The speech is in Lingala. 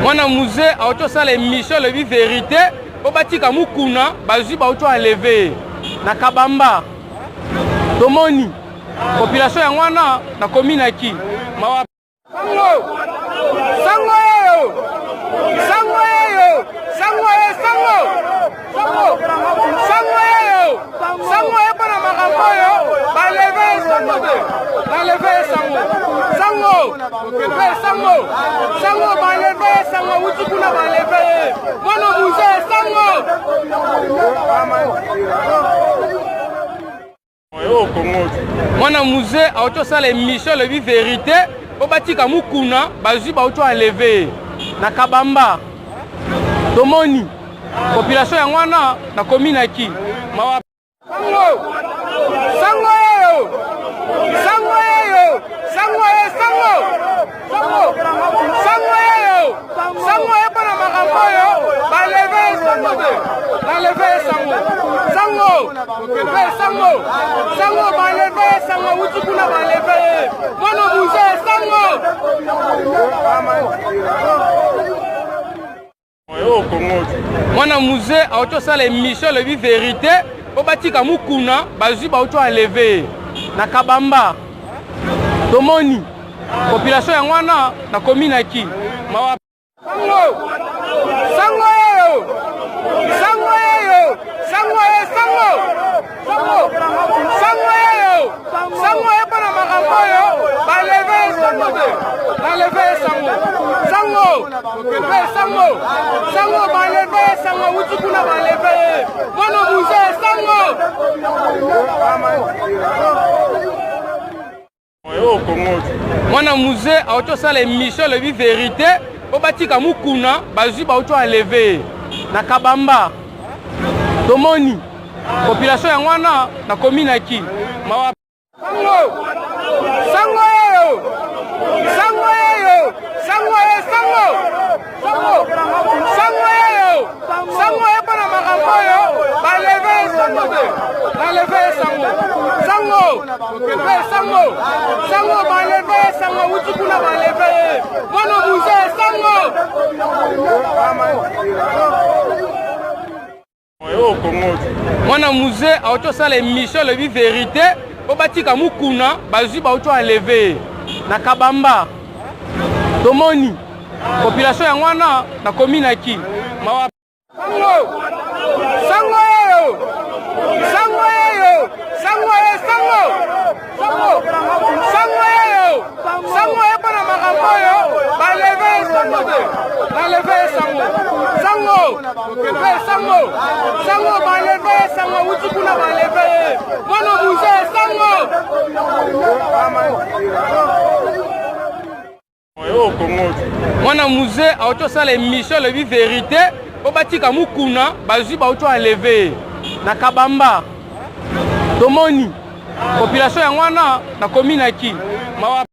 Mwana musée a auto ça l'émission le vérité au batika mukuna bazui ba auto enlevé na kabamba tomoni population ya mwana na commune ki mawa Mwana musée a auto ça l'émission le vérité au batika mukuna bazui ba auto enlevé na kabamba tomoni population ya mwana na commune ki mawa Mwana musée a auto ça l'émission le vérité au batika mukuna bazui ba auto enlevé na kabamba tomoni population ya mwana na commune ki mawa Mwana musée a auto ça l'émission le vérité au batika mukuna bazui ba auto enlevé na kabamba tomoni population ya mwana na commune ki mawa Mwana musée a auto ça l'émission le vérité au batika mukuna bazui ba auto enlevé na kabamba tomoni population ya mwana na commune ki mawa Mwana musée a auto ça l'émission le vérité au batika mukuna bazui ba auto enlevé na kabamba tomoni population ya mwana na commune ki mawa